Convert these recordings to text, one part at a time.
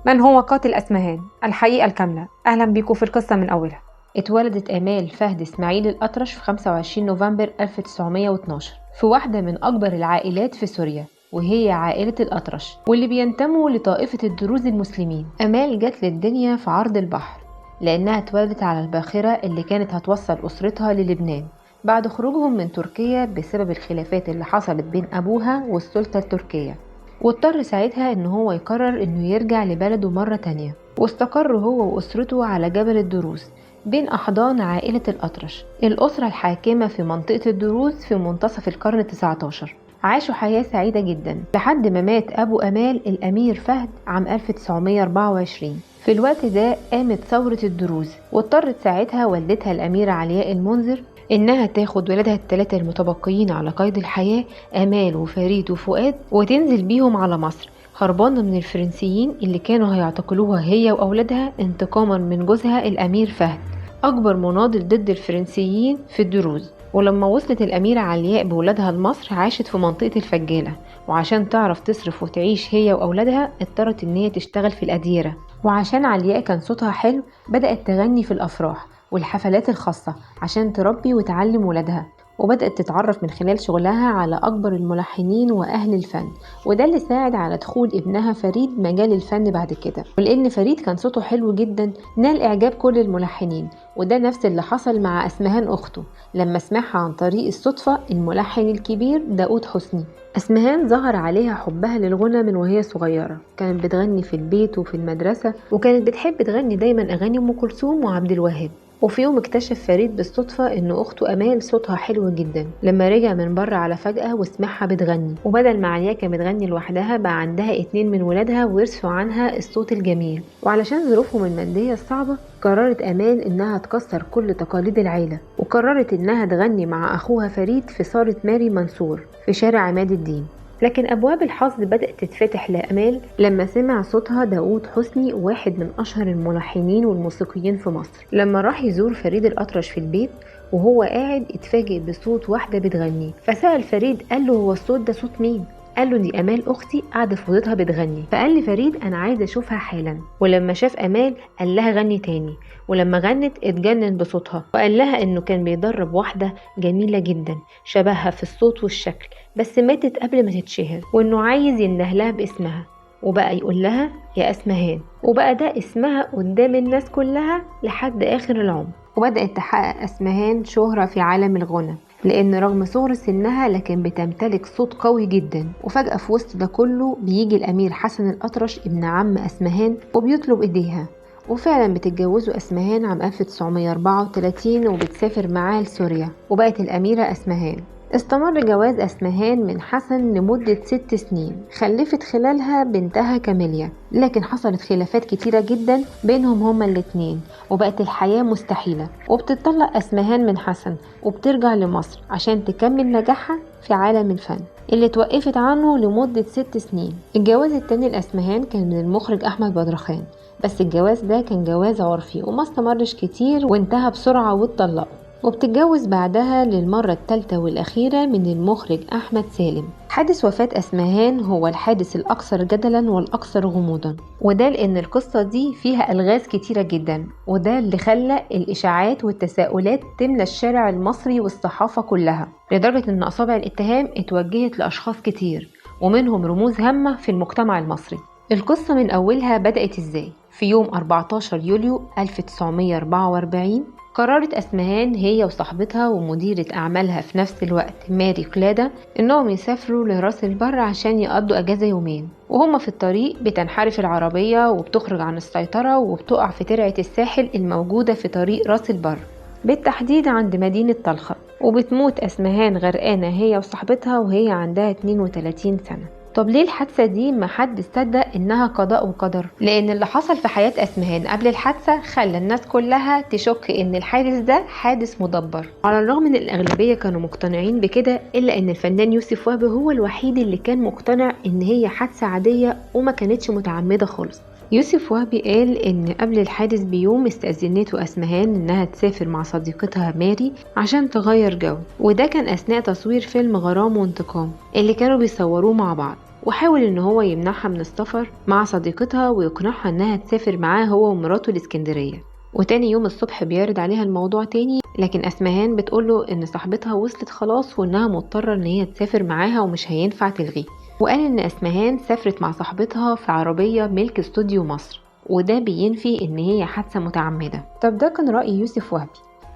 من هو قاتل أسمهان؟ الحقيقة الكاملة. أهلا بيكم في القصة من أولها. اتولدت آمال فهد إسماعيل الأطرش في 25 نوفمبر 1912 في واحدة من أكبر العائلات في سوريا، وهي عائلة الأطرش واللي بينتموا لطائفة الدروز المسلمين. آمال جت للدنيا في عرض البحر لأنها اتولدت على الباخرة اللي كانت هتوصل أسرتها للبنان بعد خروجهم من تركيا بسبب الخلافات اللي حصلت بين أبوها والسلطة التركية، واضطر ساعتها ان هو يقرر انه يرجع لبلده مرة تانية، واستقر هو واسرته على جبل الدروز بين احضان عائلة الأطرش، الاسرة الحاكمة في منطقة الدروز في منتصف القرن 19. عاشوا حياة سعيدة جدا لحد ما مات ابو امال الامير فهد عام 1924. في الوقت ده قامت ثورة الدروز، واضطرت ساعتها والدتها الاميرة علياء المنذر إنها تاخد ولادها الثلاثة المتبقيين على قيد الحياة، آمال وفريد وفؤاد، وتنزل بيهم على مصر هربانة من الفرنسيين اللي كانوا هيعتقلوها هي وأولادها انتقاما من جوزها الأمير فهد، أكبر مناضل ضد الفرنسيين في الدروز. ولما وصلت الأميرة علياء بولادها لمصر عاشت في منطقة الفجالة، وعشان تعرف تصرف وتعيش هي وأولادها اضطرت إن هي تشتغل في الأديرة. وعشان علياء كان صوتها حلو بدأت تغني في الأفراح والحفلات الخاصة عشان تربي وتعلم ولادها، وبدأت تتعرف من خلال شغلها على أكبر الملحنين وأهل الفن، وده اللي ساعد على دخول ابنها فريد مجال الفن بعد كده. ولأن فريد كان صوته حلو جدا نال إعجاب كل الملحنين، وده نفس اللي حصل مع أسمهان أخته لما سمعها عن طريق الصدفة الملحن الكبير داود حسني. أسمهان ظهر عليها حبها للغنى من وهي صغيرة، كانت بتغني في البيت وفي المدرسة، وكانت بتحب تغني دايما أغاني أم كلثوم وعبد الوهاب. وفي يوم اكتشف فريد بالصدفة ان اخته امال صوتها حلو جدا لما رجع من بره على فجأة وسمعها بتغني، وبدل ما عليا كانت بتغني لوحدها بقى عندها 2 من ولادها ورثوا عنها الصوت الجميل. وعلشان ظروفهم المادية الصعبة قررت امال انها تكسر كل تقاليد العيلة، وقررت انها تغني مع اخوها فريد في صالة ماري منصور في شارع عماد الدين. لكن أبواب الحظ بدأت تتفتح لأمال لما سمع صوتها داود حسني، واحد من أشهر الملحنين والموسيقيين في مصر، لما راح يزور فريد الأطرش في البيت وهو قاعد اتفاجئ بصوت واحدة بتغني. فسأل فريد قال له هو الصوت ده صوت مين؟ قال له دي أمال أختي قاعدة في أوضتها بتغني. فقال لفريد أنا عايز أشوفها حالا. ولما شاف أمال قال لها غني تاني، ولما غنت اتجنن بصوتها، وقال لها إنه كان بيدرب واحدة جميلة جدا شبهها في الصوت والشكل بس ماتت قبل ما تتشهر، وإنه عايز يندهلها باسمها، وبقى يقول لها يا أسمهان، وبقى ده اسمها قدام الناس كلها لحد آخر العمر. وبدأت تحقق أسمهان شهرة في عالم الغنى، لأن رغم صغر سنها لكن بتمتلك صوت قوي جدا. وفجأة في وسط ده كله بيجي الأمير حسن الأطرش ابن عم أسمهان وبيطلب إيديها، وفعلا بتتجوزوا أسمهان عام 1934 وبتسافر معاه لسوريا، وبقت الأميرة أسمهان. استمر جواز أسمهان من حسن لمدة 6 سنين، خلفت خلالها بنتها كاميليا، لكن حصلت خلافات كتيرة جدا بينهم هما الاتنين، وبقت الحياة مستحيلة. وبتطلق أسمهان من حسن وبترجع لمصر عشان تكمل نجاحها في عالم الفن اللي توقفت عنه لمدة 6 سنين. الجواز التاني لأسمهان كان من المخرج أحمد بدرخان، بس الجواز ده كان جواز عرفي وما استمرش كتير وانتهى بسرعة واتطلقوا. وبتتجوز بعدها للمرة الثالثة والأخيرة من المخرج أحمد سالم. حادث وفاة أسمهان هو الحادث الأكثر جدلا والأكثر غموضا، وده لأن القصة دي فيها ألغاز كتيرة جدا، وده اللي خلى الإشاعات والتساؤلات تملى الشارع المصري والصحافة كلها، لدرجة أن أصابع الاتهام اتوجهت لأشخاص كتير ومنهم رموز هامة في المجتمع المصري. القصة من أولها بدأت إزاي؟ في يوم 14 يوليو 1944 قررت أسمهان هي وصاحبتها ومديرة أعمالها في نفس الوقت ماري كلادا إنهم يسافروا لراس البر عشان يقضوا أجازة يومين. وهم في الطريق بتنحرف العربية وبتخرج عن السيطرة وبتقع في ترعة الساحل الموجودة في طريق راس البر، بالتحديد عند مدينة طلخة، وبتموت أسمهان غرقانة هي وصاحبتها وهي عندها 32 سنة. طب ليه الحادثة دي محد صدق انها قضاء وقدر؟ لان اللي حصل في حياة اسمهان قبل الحادثة خلى الناس كلها تشك ان الحادث ده حادث مدبر. على الرغم ان الاغلبية كانوا مقتنعين بكده، الا ان الفنان يوسف وهبي هو الوحيد اللي كان مقتنع ان هي حادثة عادية وما كانتش متعمدة خالص. يوسف وهبي قال ان قبل الحادث بيوم استأذنته أسمهان انها تسافر مع صديقتها ماري عشان تغير جو، وده كان اثناء تصوير فيلم غرام وانتقام اللي كانوا بيصوروه مع بعض. وحاول ان هو يمنعها من السفر مع صديقتها ويقنعها انها تسافر معاه هو ومراته الاسكندرية. وتاني يوم الصبح بيعرض عليها الموضوع تاني، لكن اسمهان بتقوله ان صاحبتها وصلت خلاص وانها مضطرة ان هي تسافر معاها ومش هينفع تلغيه. وقال ان اسمهان سافرت مع صاحبتها في عربية ملك استوديو مصر، وده بينفي ان هي حادثة متعمدة. طب ده كان رأي يوسف وهبي،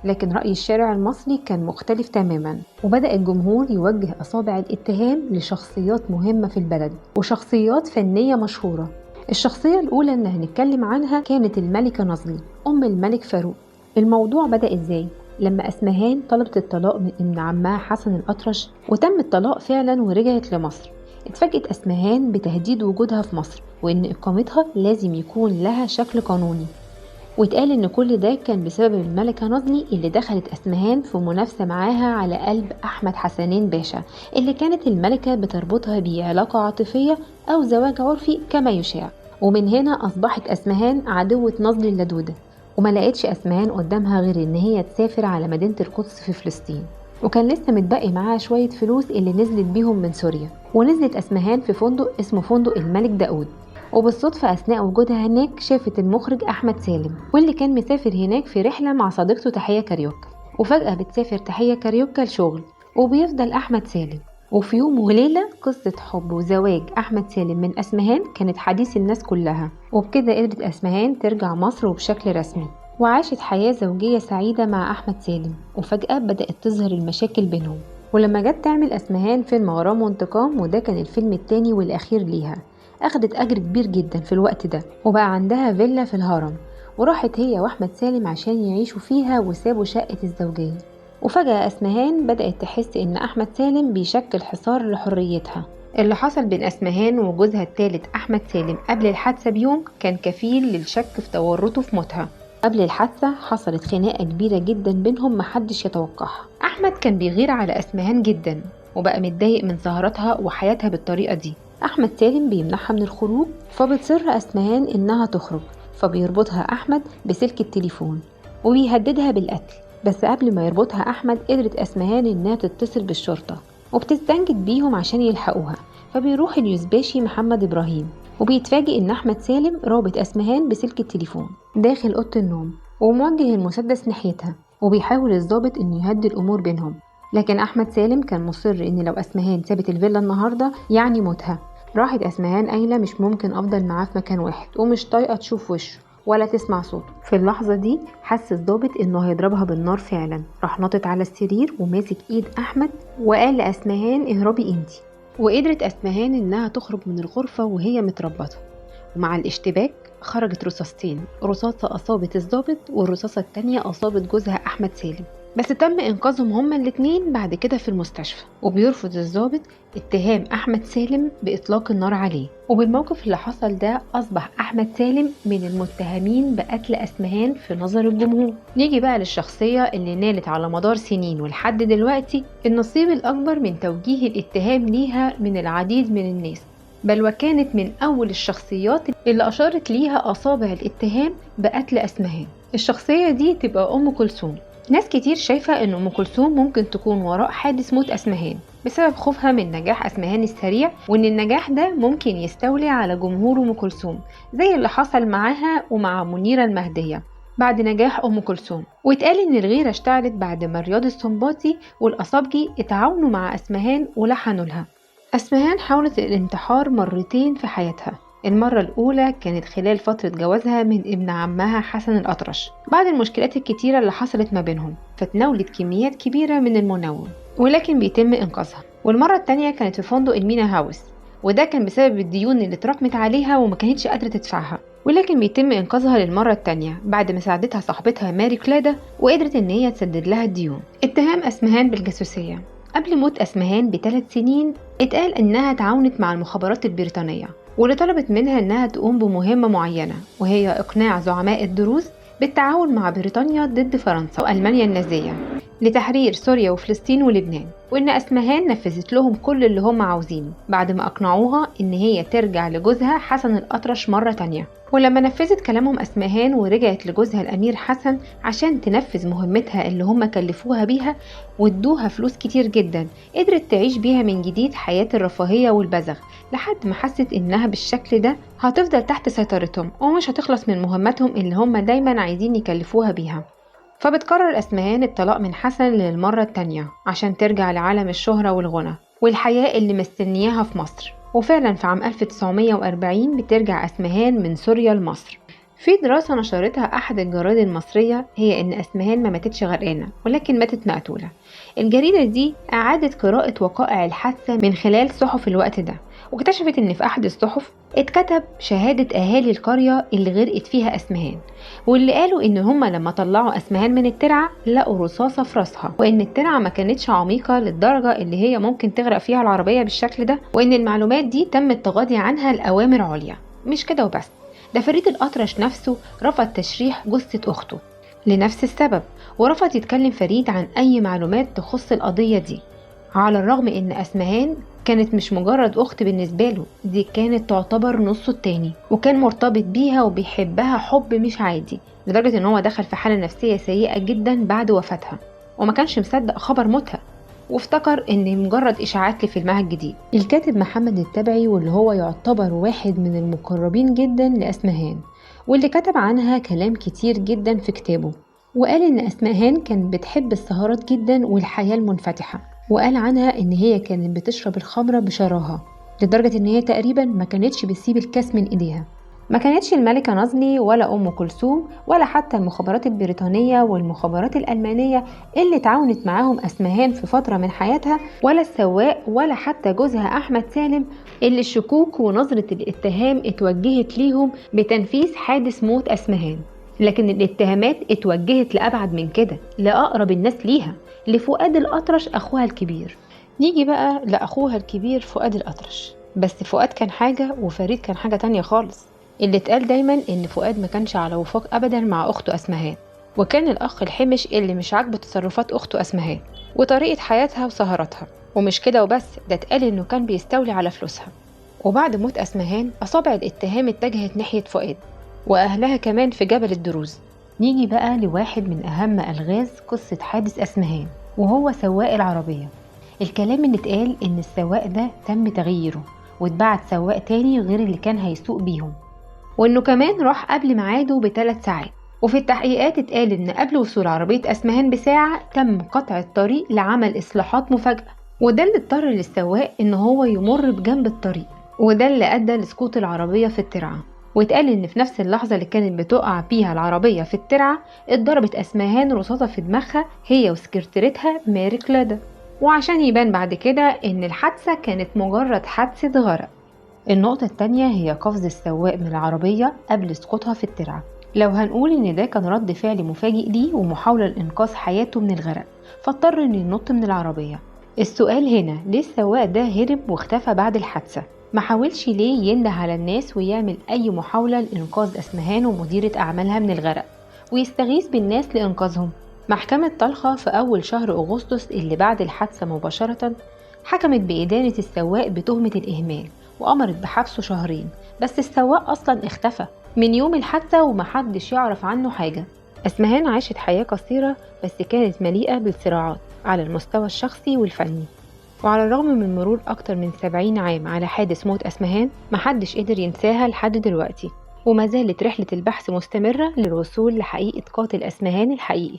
لكن رأي الشارع المصري كان مختلف تماما، وبدأ الجمهور يوجه أصابع الاتهام لشخصيات مهمة في البلد وشخصيات فنية مشهورة. الشخصية الأولى اللي هنتكلم عنها كانت الملكة نظلي أم الملك فاروق. الموضوع بدأ إزاي؟ لما أسمهان طلبت الطلاق من ابن عمها حسن الأطرش، وتم الطلاق فعلا ورجعت لمصر. اتفاجئت أسمهان بتهديد وجودها في مصر، وإن إقامتها لازم يكون لها شكل قانوني. واتقال ان كل ده كان بسبب الملكة نظلي اللي دخلت اسمهان في منافسة معاها على قلب احمد حسنين باشا، اللي كانت الملكة بتربطها بيه علاقة عاطفية او زواج عرفي كما يشاع. ومن هنا اصبحت اسمهان عدوة نظلي اللدودة، وما لقيتش اسمهان قدامها غير ان هي تسافر على مدينة القدس في فلسطين. وكان لسه متبقي معاها شوية فلوس اللي نزلت بيهم من سوريا، ونزلت اسمهان في فندق اسمه فندق الملك داود. وبالصدفة أثناء وجودها هناك شافت المخرج أحمد سالم، واللي كان مسافر هناك في رحلة مع صديقته تحية كاريوكا. وفجأة بتسافر تحية كاريوكا لشغل، وبيفضل أحمد سالم. وفي يوم وليلة قصة حب وزواج أحمد سالم من أسمهان كانت حديث الناس كلها، وبكده قدرت أسمهان ترجع مصر وبشكل رسمي، وعاشت حياة زوجية سعيدة مع أحمد سالم. وفجأة بدأت تظهر المشاكل بينهم، ولما جت تعمل أسمهان فيلم غرام وانتقام، وده كان الفيلم التاني والأخير ليها، أخدت أجر كبير جدا في الوقت ده، وبقى عندها فيلا في الهرم، وراحت هي وأحمد سالم عشان يعيشوا فيها وسابوا شقة الزوجية. وفجأة أسمهان بدأت تحس إن أحمد سالم بيشكل حصار لحريتها. اللي حصل بين أسمهان وجوزها الثالث أحمد سالم قبل الحادثة بيوم كان كفيل للشك في تورطه في موتها. قبل الحادثة حصلت خناقة كبيرة جدا بينهم محدش يتوقعها. أحمد كان بيغير على أسمهان جدا، وبقى متضايق من سهراتها وحياتها بالطريقة دي. أحمد سالم بيمنعها من الخروج، فبتصر أسمهان إنها تخرج، فبيربطها أحمد بسلك التليفون وبيهددها بالقتل. بس قبل ما يربطها أحمد قدرت أسمهان إنها تتصل بالشرطة، وبتستنجد بيهم عشان يلحقوها. فبيروح اليوزباشي محمد إبراهيم، وبيتفاجئ إن أحمد سالم رابط أسمهان بسلك التليفون داخل أوضة النوم، وموجه المسدس ناحيتها. وبيحاول الضابط إنه يهدي الأمور بينهم، لكن أحمد سالم كان مصر إن لو أسمهان سابت الفيلا النهاردة يعني موتها. راحت أسمهان قايلة مش ممكن أفضل معاه في مكان واحد، ومش طايقة تشوف وشه ولا تسمع صوته. في اللحظة دي حس الضابط إنه هيضربها بالنار فعلا، راح نطت على السرير وماسك إيد أحمد وقال لأسمهان اهربي انتي. وقدرت أسمهان إنها تخرج من الغرفة وهي متربطة، ومع الاشتباك خرجت رصاصتين، رصاصة أصابت الضابط والرصاصة التانية أصابت جوزها أحمد سالم، بس تم إنقاذهم هما الاتنين بعد كده في المستشفى. وبيرفض الضابط اتهام أحمد سالم بإطلاق النار عليه، وبالموقف اللي حصل ده أصبح أحمد سالم من المتهمين بقتل أسمهان في نظر الجمهور. نيجي بقى للشخصية اللي نالت على مدار سنين ولحد دلوقتي النصيب الأكبر من توجيه الاتهام ليها من العديد من الناس، بل وكانت من أول الشخصيات اللي أشارت ليها أصابع الاتهام بقتل أسمهان. الشخصية دي تبقى أم كلثوم. ناس كتير شايفة ان ام كلثوم ممكن تكون وراء حادث موت اسمهان بسبب خوفها من نجاح اسمهان السريع، وان النجاح ده ممكن يستولي على جمهور ام كلثوم زي اللي حصل معاها ومع منيرة المهدية بعد نجاح ام كلثوم. واتقال ان الغيرة اشتعلت بعد ما رياض السنباطي والاصابجي اتعاونوا مع اسمهان ولحنوا لها. اسمهان حاولت الانتحار مرتين في حياتها. المرة الأولى كانت خلال فترة جوازها من ابن عمها حسن الأطرش بعد المشكلات الكتيرة اللي حصلت ما بينهم، فتناولت كميات كبيرة من المنوم ولكن بيتم إنقاذها. والمرة التانية كانت في فندق المينا هاوس، وده كان بسبب الديون اللي اتراكمت عليها وما كانتش قادرة تدفعها، ولكن بيتم إنقاذها للمرة التانية بعد ما ساعدتها صاحبتها ماري كلادا وقدرت إن هي تسدد لها الديون. اتهام أسمهان بالجاسوسية. قبل موت أسمهان ب3 سنين اتقال إنها تعاونت مع المخابرات البريطانية، واللي طلبت منها إنها تقوم بمهمة معينة، وهي إقناع زعماء الدروز بالتعاون مع بريطانيا ضد فرنسا وألمانيا النازية. لتحرير سوريا وفلسطين ولبنان، وإن أسمهان نفذت لهم كل اللي هم عاوزينه بعد ما أقنعوها إن هي ترجع لجوزها حسن الأطرش مرة تانية. ولما نفذت كلامهم أسمهان ورجعت لجوزها الأمير حسن عشان تنفذ مهمتها اللي هم كلفوها بيها وادوها فلوس كتير جدا، قدرت تعيش بيها من جديد حياة الرفاهية والبذخ، لحد ما حست إنها بالشكل ده هتفضل تحت سيطرتهم ومش هتخلص من مهمتهم اللي هم دايما عايزين يكلفوها بيها. فبتقرر أسمهان الطلاق من حسن للمرة التانية عشان ترجع لعالم الشهرة والغنى والحياة اللي مستنياها في مصر. وفعلا في عام 1940 بترجع أسمهان من سوريا لمصر. في دراسة نشرتها أحد الجرائد المصرية هي إن أسمهان ما ماتتش غرقانة ولكن ماتت مقتولة. الجريدة دي أعادت قراءة وقائع الحادثة من خلال صحف الوقت ده، واكتشفت إن في أحد الصحف اتكتب شهادة أهالي القرية اللي غرقت فيها أسمهان، واللي قالوا إن هما لما طلعوا أسمهان من الترعة لقوا رصاصة في راسها، وإن الترعة ما كانتش عميقة للدرجة اللي هي ممكن تغرق فيها العربية بالشكل ده، وإن المعلومات دي تم التغاضي عنها لأوامر عليا. مش كده وبس، ده فريد الأطرش نفسه رفض تشريح جثة أخته لنفس السبب، ورفض يتكلم فريد عن أي معلومات تخص القضية دي، على الرغم إن أسمهان كانت مش مجرد أخت بالنسبة له، دي كانت تعتبر نصه التاني، وكان مرتبط بيها وبيحبها حب مش عادي، لدرجة إن هو دخل في حالة نفسية سيئة جدا بعد وفاتها، وما كانش مصدق خبر موتها، وافتكر ان مجرد اشاعات لفيلمها الجديد. الكاتب محمد التبعي، واللي هو يعتبر واحد من المقربين جدا لأسمهان، واللي كتب عنها كلام كتير جدا في كتابه، وقال ان أسمهان كانت بتحب السهرات جدا والحياة المنفتحة، وقال عنها ان هي كانت بتشرب الخمرة بشراهة لدرجة ان هي تقريبا ما كانتش بتسيب الكاس من ايديها. ما كانتش الملكة نازلي ولا أم كلثوم ولا حتى المخابرات البريطانية والمخابرات الألمانية اللي تعاونت معاهم أسمهان في فترة من حياتها، ولا السواق، ولا حتى جوزها أحمد سالم اللي الشكوك ونظرة الاتهام اتوجهت ليهم بتنفيذ حادث موت أسمهان. لكن الاتهامات اتوجهت لأبعد من كده، لأقرب الناس ليها، لفؤاد الأطرش أخوها الكبير. نيجي بقى لأخوها الكبير فؤاد الأطرش، بس فؤاد كان حاجة وفريد كان حاجة تانية خالص. اللي اتقال دايما ان فؤاد ما كانش على وفاق ابدا مع اخته اسمهان، وكان الاخ الحمش اللي مش عاجبه تصرفات اخته اسمهان وطريقه حياتها وسهراتها. ومش كده وبس، ده اتقال انه كان بيستولي على فلوسها. وبعد موت اسمهان اصابع الاتهام اتجهت ناحيه فؤاد واهلها كمان في جبل الدروز. نيجي بقى لواحد من اهم الغاز قصه حادث اسمهان، وهو سواق العربيه. الكلام اللي اتقال ان السواق ده تم تغييره واتبعت سواق تاني غير اللي كان هيسوق بيهم، وانه كمان راح قبل ميعاده ب3 ساعات. وفي التحقيقات اتقال ان قبل وصول عربية أسمهان بساعة تم قطع الطريق لعمل إصلاحات مفاجئة، وده اللي اضطر للسواق ان هو يمر بجنب الطريق، وده اللي ادى لسقوط العربية في الترعة. واتقال ان في نفس اللحظة اللي كانت بتقع فيها العربية في الترعة اتضربت أسمهان رصاصة في دماغها هي وسكرتيرتها ماري كلادا، وعشان يبان بعد كده ان الحادثة كانت مجرد حادثة غرق. النقطة التانية هي قفز السواق من العربية قبل سقوطها في الترعة. لو هنقول ان ده كان رد فعل مفاجئ ليه ومحاولة لإنقاذ حياته من الغرق، فاضطر انه ينط من العربية. السؤال هنا، ليه السواق ده هرب واختفى بعد الحادثة؟ ما حاولش ليه ينده على الناس ويعمل اي محاولة لإنقاذ أسمهان ومديرة أعمالها من الغرق ويستغيث بالناس لإنقاذهم؟ محكمة طلخة في أول شهر أغسطس اللي بعد الحادثة مباشرة حكمت بإدانة السواق بتهمة الإهمال وأمرت بحبسه 2 شهر، بس السواق أصلا اختفى من يوم الحادثة ومحدش يعرف عنه حاجة. أسمهان عاشت حياة قصيرة بس كانت مليئة بالصراعات على المستوى الشخصي والفني، وعلى الرغم من مرور أكتر من 70 عام على حادث موت أسمهان محدش قدر ينساها لحد دلوقتي، وما زالت رحلة البحث مستمرة للوصول لحقيقة قاتل أسمهان الحقيقي.